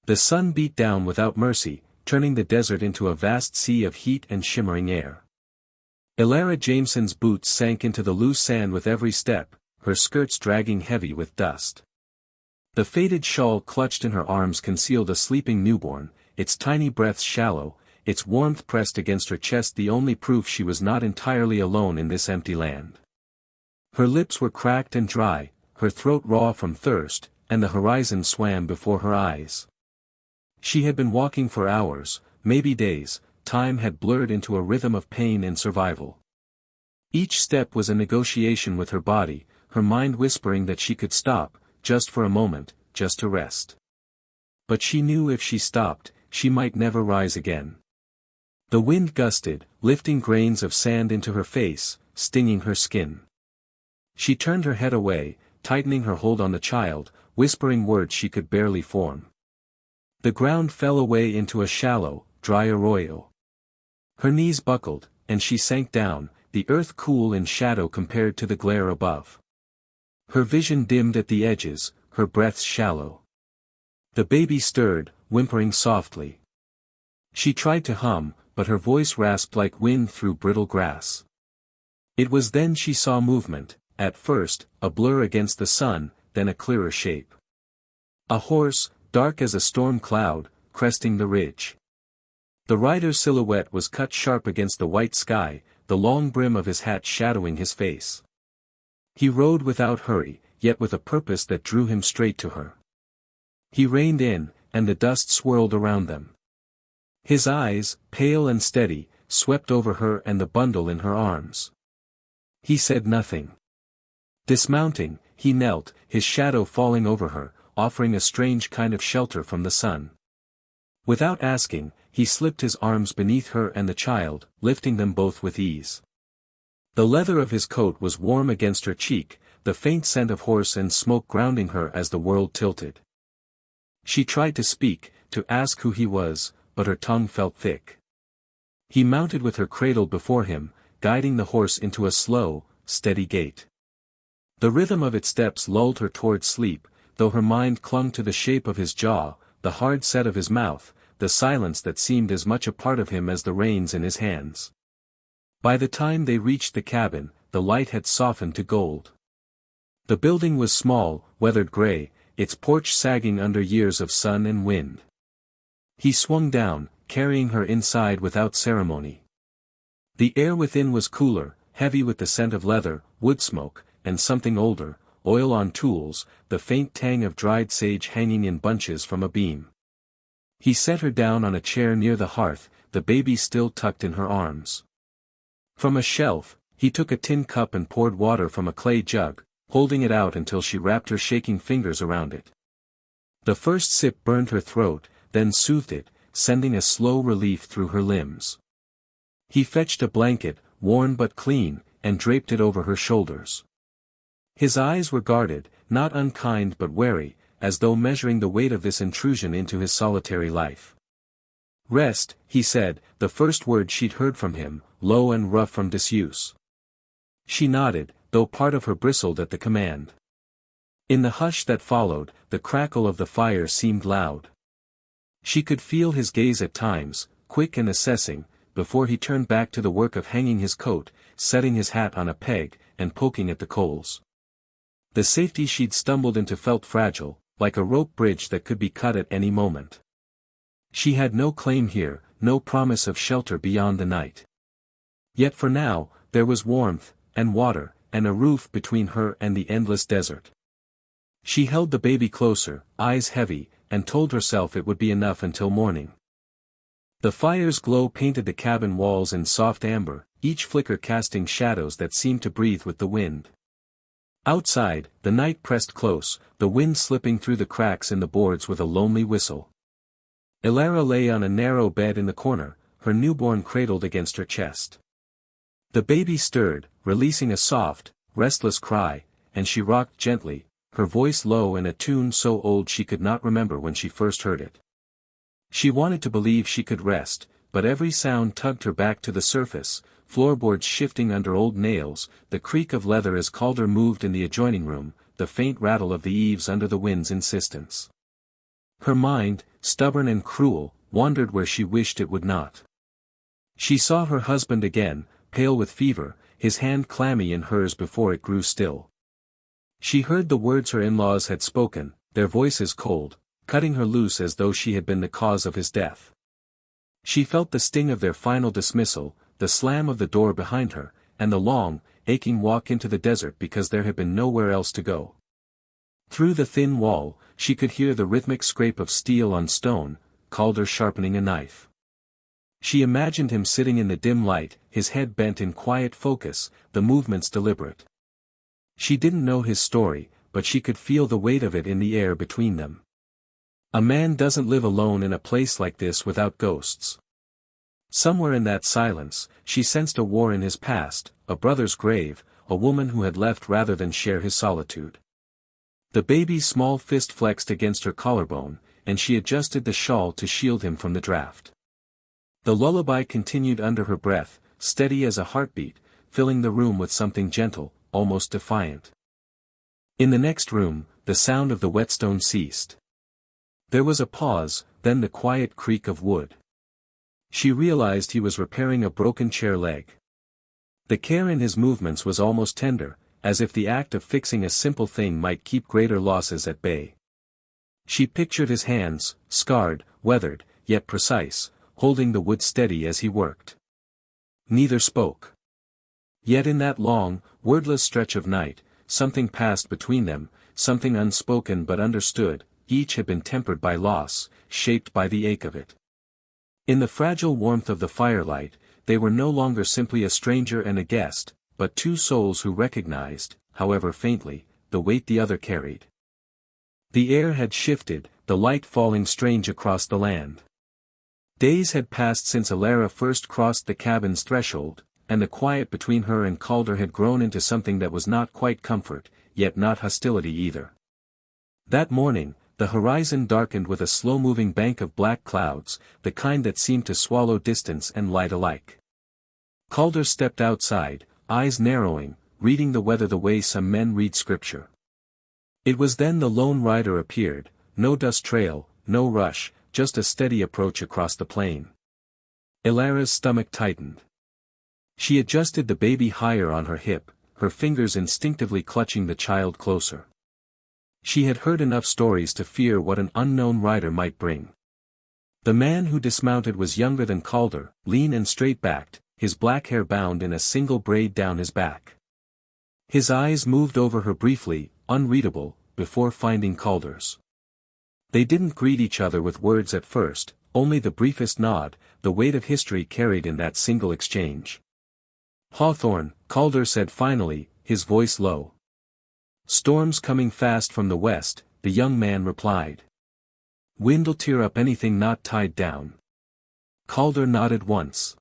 The sun beat down without mercy, turning the desert into a vast sea of heat and shimmering air. Elara Jameson's boots sank into the loose sand with every step, her skirts dragging heavy with dust. The faded shawl clutched in her arms concealed a sleeping newborn, its tiny breaths shallow, its warmth pressed against her chest the only proof she was not entirely alone in this empty land. Her lips were cracked and dry, her throat raw from thirst, and the horizon swam before her eyes. She had been walking for hours, maybe days, time had blurred into a rhythm of pain and survival. Each step was a negotiation with her body, her mind whispering that she could stop, just for a moment, just to rest. But she knew if she stopped, she might never rise again. The wind gusted, lifting grains of sand into her face, stinging her skin. She turned her head away, tightening her hold on the child, whispering words she could barely form. The ground fell away into a shallow, dry arroyo. Her knees buckled, and she sank down, the earth cool in shadow compared to the glare above. Her vision dimmed at the edges, her breaths shallow. The baby stirred, whimpering softly. She tried to hum, but her voice rasped like wind through brittle grass. It was then she saw movement, at first, a blur against the sun, then a clearer shape. A horse, dark as a storm cloud, cresting the ridge. The rider's silhouette was cut sharp against the white sky, the long brim of his hat shadowing his face. He rode without hurry, yet with a purpose that drew him straight to her. He reined in, and the dust swirled around them. His eyes, pale and steady, swept over her and the bundle in her arms. He said nothing. Dismounting, he knelt, his shadow falling over her, offering a strange kind of shelter from the sun. Without asking, he slipped his arms beneath her and the child, lifting them both with ease. The leather of his coat was warm against her cheek, the faint scent of horse and smoke grounding her as the world tilted. She tried to speak, to ask who he was, but her tongue felt thick. He mounted with her cradled before him, guiding the horse into a slow, steady gait. The rhythm of its steps lulled her toward sleep, though her mind clung to the shape of his jaw, the hard set of his mouth, the silence that seemed as much a part of him as the reins in his hands. By the time they reached the cabin, the light had softened to gold. The building was small, weathered gray, its porch sagging under years of sun and wind. He swung down, carrying her inside without ceremony. The air within was cooler, heavy with the scent of leather, wood smoke, and something older, oil on tools, the faint tang of dried sage hanging in bunches from a beam. He set her down on a chair near the hearth, the baby still tucked in her arms. From a shelf, he took a tin cup and poured water from a clay jug, holding it out until she wrapped her shaking fingers around it. The first sip burned her throat, then soothed it, sending a slow relief through her limbs. He fetched a blanket, worn but clean, and draped it over her shoulders. His eyes were guarded, not unkind but wary, as though measuring the weight of this intrusion into his solitary life. "Rest," he said, the first word she'd heard from him, low and rough from disuse. She nodded, though part of her bristled at the command. In the hush that followed, the crackle of the fire seemed loud. She could feel his gaze at times, quick and assessing, before he turned back to the work of hanging his coat, setting his hat on a peg, and poking at the coals. The safety she'd stumbled into felt fragile, like a rope bridge that could be cut at any moment. She had no claim here, no promise of shelter beyond the night. Yet for now, there was warmth, and water, and a roof between her and the endless desert. She held the baby closer, eyes heavy, and told herself it would be enough until morning. The fire's glow painted the cabin walls in soft amber, each flicker casting shadows that seemed to breathe with the wind. Outside, the night pressed close, the wind slipping through the cracks in the boards with a lonely whistle. Elara lay on a narrow bed in the corner, her newborn cradled against her chest. The baby stirred, releasing a soft, restless cry, and she rocked gently, her voice low in a tune so old she could not remember when she first heard it. She wanted to believe she could rest, but every sound tugged her back to the surface, floorboards shifting under old nails, the creak of leather as Calder moved in the adjoining room, the faint rattle of the eaves under the wind's insistence. Her mind, stubborn and cruel, wandered where she wished it would not. She saw her husband again, pale with fever, his hand clammy in hers before it grew still. She heard the words her in-laws had spoken, their voices cold, cutting her loose as though she had been the cause of his death. She felt the sting of their final dismissal, the slam of the door behind her, and the long, aching walk into the desert because there had been nowhere else to go. Through the thin wall, she could hear the rhythmic scrape of steel on stone, Calder sharpening a knife. She imagined him sitting in the dim light, his head bent in quiet focus, the movements deliberate. She didn't know his story, but she could feel the weight of it in the air between them. A man doesn't live alone in a place like this without ghosts. Somewhere in that silence, she sensed a war in his past, a brother's grave, a woman who had left rather than share his solitude. The baby's small fist flexed against her collarbone, and she adjusted the shawl to shield him from the draft. The lullaby continued under her breath, steady as a heartbeat, filling the room with something gentle, almost defiant. In the next room, the sound of the whetstone ceased. There was a pause, then the quiet creak of wood. She realized he was repairing a broken chair leg. The care in his movements was almost tender, as if the act of fixing a simple thing might keep greater losses at bay. She pictured his hands, scarred, weathered, yet precise, holding the wood steady as he worked. Neither spoke. Yet in that long, wordless stretch of night, something passed between them, something unspoken but understood. Each had been tempered by loss, shaped by the ache of it. In the fragile warmth of the firelight, they were no longer simply a stranger and a guest, but two souls who recognized, however faintly, the weight the other carried. The air had shifted, the light falling strange across the land. Days had passed since Alara first crossed the cabin's threshold, and the quiet between her and Calder had grown into something that was not quite comfort, yet not hostility either. That morning, the horizon darkened with a slow-moving bank of black clouds, the kind that seemed to swallow distance and light alike. Calder stepped outside, eyes narrowing, reading the weather the way some men read scripture. It was then the lone rider appeared, no dust trail, no rush, just a steady approach across the plain. Alara's stomach tightened. She adjusted the baby higher on her hip, her fingers instinctively clutching the child closer. She had heard enough stories to fear what an unknown rider might bring. The man who dismounted was younger than Calder, lean and straight-backed, his black hair bound in a single braid down his back. His eyes moved over her briefly, unreadable, before finding Calder's. They didn't greet each other with words at first, only the briefest nod, the weight of history carried in that single exchange. "Hawthorne," Calder said finally, his voice low. "Storms coming fast from the west," the young man replied. "Wind'll tear up anything not tied down." Calder nodded once.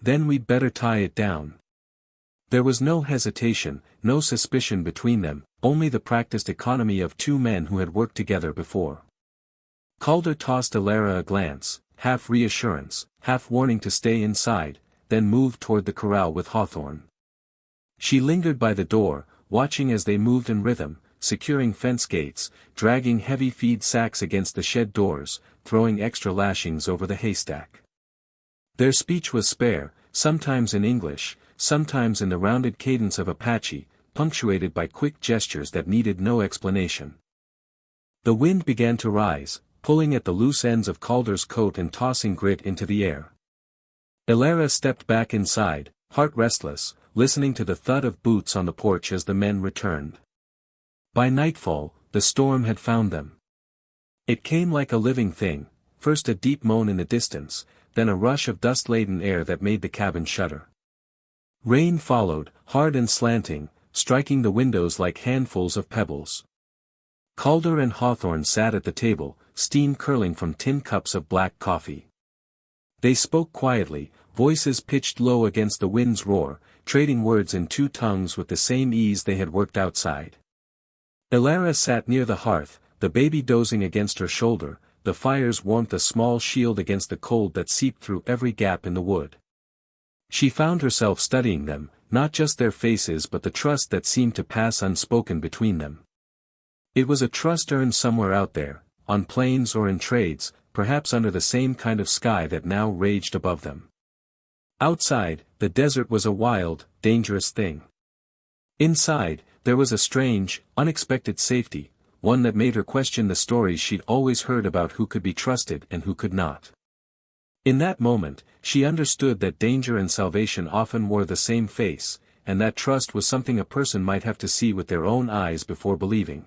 "Then we'd better tie it down." There was no hesitation, no suspicion between them, only the practiced economy of two men who had worked together before. Calder tossed Alara a glance, half reassurance, half warning to stay inside, then moved toward the corral with Hawthorne. She lingered by the door, watching as they moved in rhythm, securing fence gates, dragging heavy feed sacks against the shed doors, throwing extra lashings over the haystack. Their speech was spare, sometimes in English, sometimes in the rounded cadence of Apache, punctuated by quick gestures that needed no explanation. The wind began to rise, pulling at the loose ends of Calder's coat and tossing grit into the air. Alara stepped back inside, heart restless, listening to the thud of boots on the porch as the men returned. By nightfall, the storm had found them. It came like a living thing, first a deep moan in the distance, then a rush of dust-laden air that made the cabin shudder. Rain followed, hard and slanting, striking the windows like handfuls of pebbles. Calder and Hawthorne sat at the table, steam curling from tin cups of black coffee. They spoke quietly, voices pitched low against the wind's roar, trading words in two tongues with the same ease they had worked outside. Alara sat near the hearth, the baby dozing against her shoulder, the fire's warmth a small shield against the cold that seeped through every gap in the wood. She found herself studying them, not just their faces but the trust that seemed to pass unspoken between them. It was a trust earned somewhere out there, on plains or in trades, perhaps under the same kind of sky that now raged above them. Outside, the desert was a wild, dangerous thing. Inside, there was a strange, unexpected safety, one that made her question the stories she'd always heard about who could be trusted and who could not. In that moment, she understood that danger and salvation often wore the same face, and that trust was something a person might have to see with their own eyes before believing.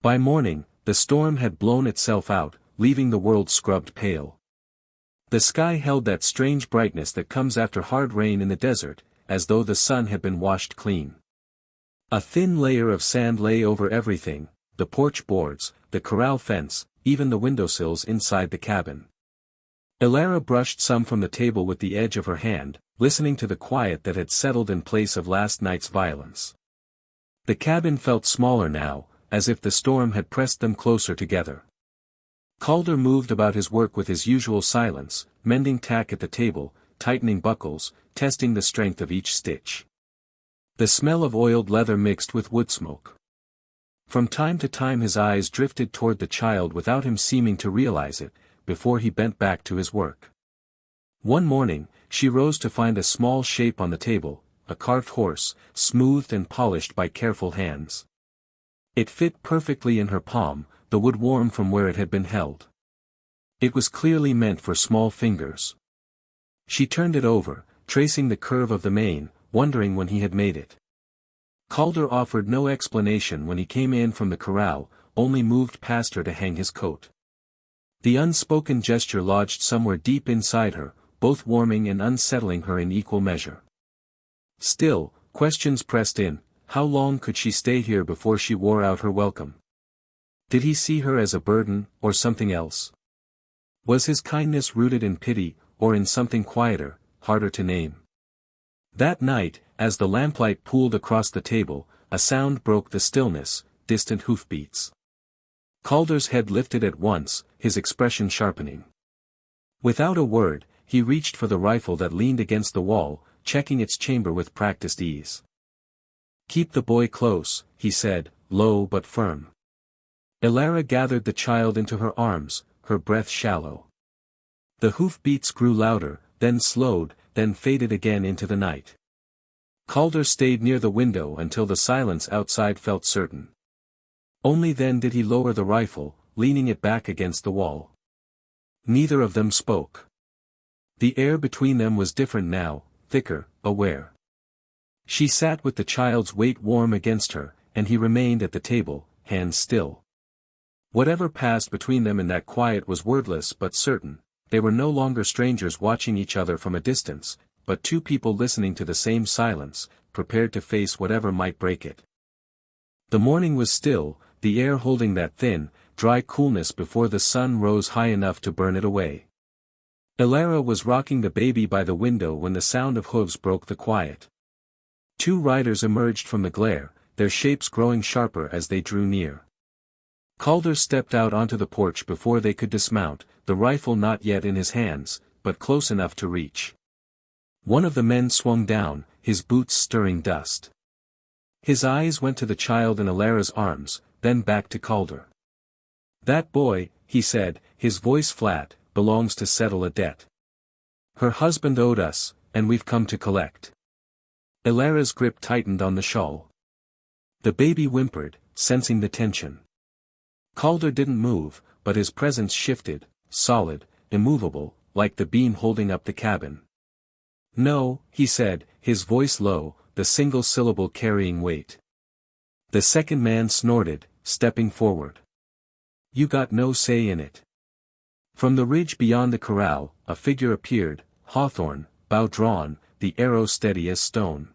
By morning, the storm had blown itself out, leaving the world scrubbed pale. The sky held that strange brightness that comes after hard rain in the desert, as though the sun had been washed clean. A thin layer of sand lay over everything, the porch boards, the corral fence, even the windowsills inside the cabin. Elara brushed some from the table with the edge of her hand, listening to the quiet that had settled in place of last night's violence. The cabin felt smaller now, as if the storm had pressed them closer together. Calder moved about his work with his usual silence, mending tack at the table, tightening buckles, testing the strength of each stitch. The smell of oiled leather mixed with wood smoke. From time to time his eyes drifted toward the child without him seeming to realize it, before he bent back to his work. One morning, she rose to find a small shape on the table, a carved horse, smoothed and polished by careful hands. It fit perfectly in her palm, the wood warm from where it had been held. It was clearly meant for small fingers. She turned it over, tracing the curve of the mane, wondering when he had made it. Calder offered no explanation when he came in from the corral, only moved past her to hang his coat. The unspoken gesture lodged somewhere deep inside her, both warming and unsettling her in equal measure. Still, questions pressed in. How long could she stay here before she wore out her welcome? Did he see her as a burden, or something else? Was his kindness rooted in pity, or in something quieter, harder to name? That night, as the lamplight pooled across the table, a sound broke the stillness, distant hoofbeats. Calder's head lifted at once, his expression sharpening. Without a word, he reached for the rifle that leaned against the wall, checking its chamber with practiced ease. "Keep the boy close," he said, low but firm. Elara gathered the child into her arms, her breath shallow. The hoofbeats grew louder, then slowed, then faded again into the night. Calder stayed near the window until the silence outside felt certain. Only then did he lower the rifle, leaning it back against the wall. Neither of them spoke. The air between them was different now, thicker, aware. She sat with the child's weight warm against her, and he remained at the table, hands still. Whatever passed between them in that quiet was wordless but certain. They were no longer strangers watching each other from a distance, but two people listening to the same silence, prepared to face whatever might break it. The morning was still, the air holding that thin, dry coolness before the sun rose high enough to burn it away. Elara was rocking the baby by the window when the sound of hooves broke the quiet. Two riders emerged from the glare, their shapes growing sharper as they drew near. Calder stepped out onto the porch before they could dismount, the rifle not yet in his hands, but close enough to reach. One of the men swung down, his boots stirring dust. His eyes went to the child in Alara's arms, then back to Calder. "That boy," he said, his voice flat, "belongs to settle a debt. Her husband owed us, and we've come to collect." Elara's grip tightened on the shawl. The baby whimpered, sensing the tension. Calder didn't move, but his presence shifted, solid, immovable, like the beam holding up the cabin. "No," he said, his voice low, the single syllable carrying weight. The second man snorted, stepping forward. "You got no say in it." From the ridge beyond the corral, a figure appeared, hawthorn, bow drawn, the arrow steady as stone.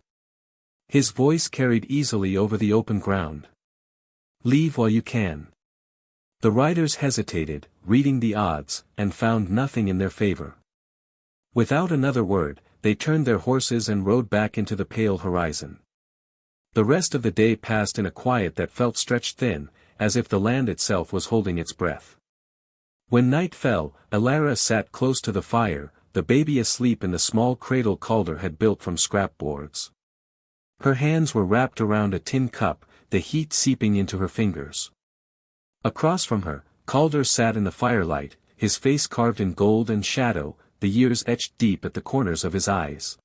His voice carried easily over the open ground. "Leave while you can." The riders hesitated, reading the odds, and found nothing in their favor. Without another word, they turned their horses and rode back into the pale horizon. The rest of the day passed in a quiet that felt stretched thin, as if the land itself was holding its breath. When night fell, Elara sat close to the fire, the baby asleep in the small cradle Calder had built from scrap boards. Her hands were wrapped around a tin cup, the heat seeping into her fingers. Across from her, Calder sat in the firelight, his face carved in gold and shadow, the years etched deep at the corners of his eyes.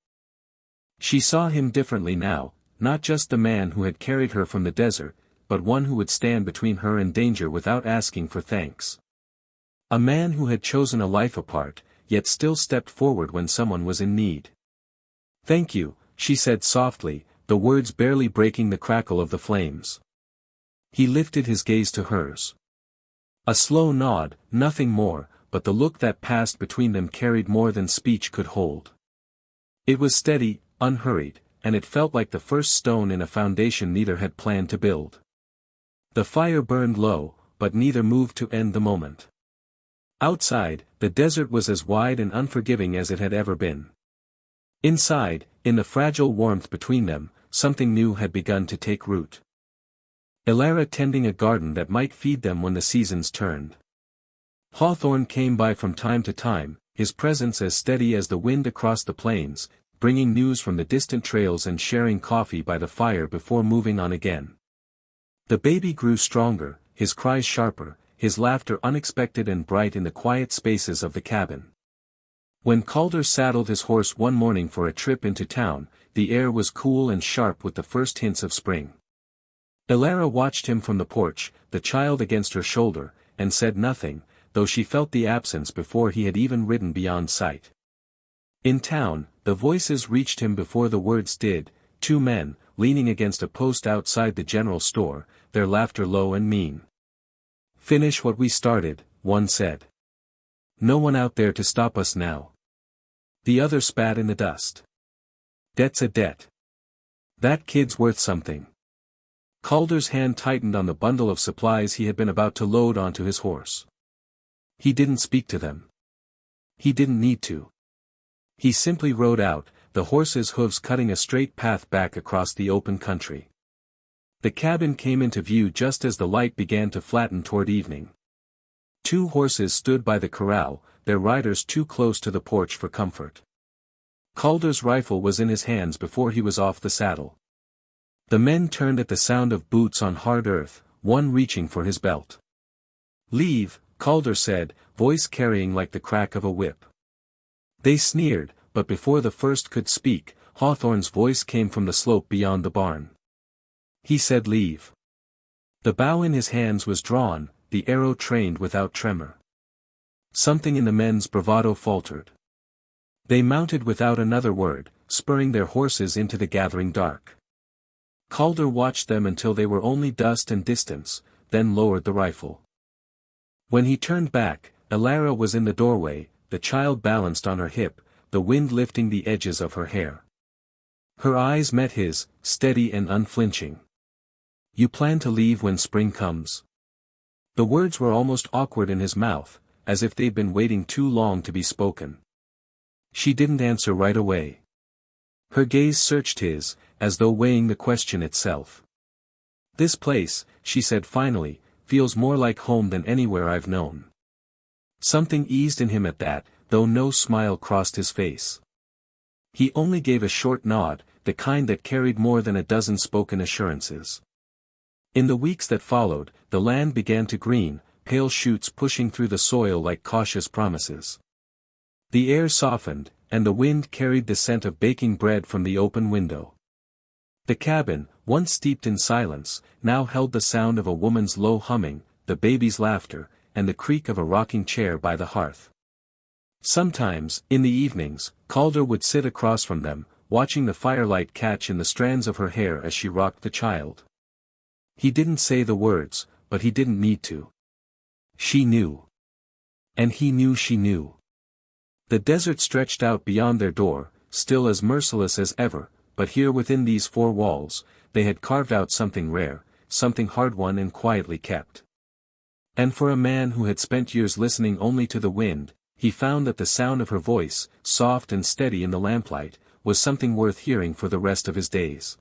She saw him differently now, not just the man who had carried her from the desert, but one who would stand between her and danger without asking for thanks. A man who had chosen a life apart, yet still stepped forward when someone was in need. "Thank you," she said softly, the words barely breaking the crackle of the flames. He lifted his gaze to hers. A slow nod, nothing more, but the look that passed between them carried more than speech could hold. It was steady, unhurried, and it felt like the first stone in a foundation neither had planned to build. The fire burned low, but neither moved to end the moment. Outside, the desert was as wide and unforgiving as it had ever been. Inside, in the fragile warmth between them, something new had begun to take root. Elara tending a garden that might feed them when the seasons turned. Hawthorne came by from time to time, his presence as steady as the wind across the plains, bringing news from the distant trails and sharing coffee by the fire before moving on again. The baby grew stronger, his cries sharper, his laughter unexpected and bright in the quiet spaces of the cabin. When Calder saddled his horse one morning for a trip into town, the air was cool and sharp with the first hints of spring. Elara watched him from the porch, the child against her shoulder, and said nothing, though she felt the absence before he had even ridden beyond sight. In town, the voices reached him before the words did, two men, leaning against a post outside the general store, their laughter low and mean. "Finish what we started," one said. "No one out there to stop us now." The other spat in the dust. "Debt's a debt. That kid's worth something." Calder's hand tightened on the bundle of supplies he had been about to load onto his horse. He didn't speak to them. He didn't need to. He simply rode out, the horse's hooves cutting a straight path back across the open country. The cabin came into view just as the light began to flatten toward evening. Two horses stood by the corral, their riders too close to the porch for comfort. Calder's rifle was in his hands before he was off the saddle. The men turned at the sound of boots on hard earth, one reaching for his belt. "Leave," Calder said, voice carrying like the crack of a whip. They sneered, but before the first could speak, Hawthorne's voice came from the slope beyond the barn. He said leave. The bow in his hands was drawn, the arrow trained without tremor. Something in the men's bravado faltered. They mounted without another word, spurring their horses into the gathering dark. Calder watched them until they were only dust and distance, then lowered the rifle. When he turned back, Elara was in the doorway, the child balanced on her hip, the wind lifting the edges of her hair. Her eyes met his, steady and unflinching. "You plan to leave when spring comes?" The words were almost awkward in his mouth, as if they'd been waiting too long to be spoken. She didn't answer right away. Her gaze searched his, as though weighing the question itself. "This place," she said finally, "feels more like home than anywhere I've known." Something eased in him at that, though no smile crossed his face. He only gave a short nod, the kind that carried more than a dozen spoken assurances. In the weeks that followed, the land began to green, pale shoots pushing through the soil like cautious promises. The air softened, and the wind carried the scent of baking bread from the open window. The cabin, once steeped in silence, now held the sound of a woman's low humming, the baby's laughter, and the creak of a rocking chair by the hearth. Sometimes, in the evenings, Calder would sit across from them, watching the firelight catch in the strands of her hair as she rocked the child. He didn't say the words, but he didn't need to. She knew. And he knew she knew. The desert stretched out beyond their door, still as merciless as ever, but here within these four walls, they had carved out something rare, something hard-won and quietly kept. And for a man who had spent years listening only to the wind, he found that the sound of her voice, soft and steady in the lamplight, was something worth hearing for the rest of his days.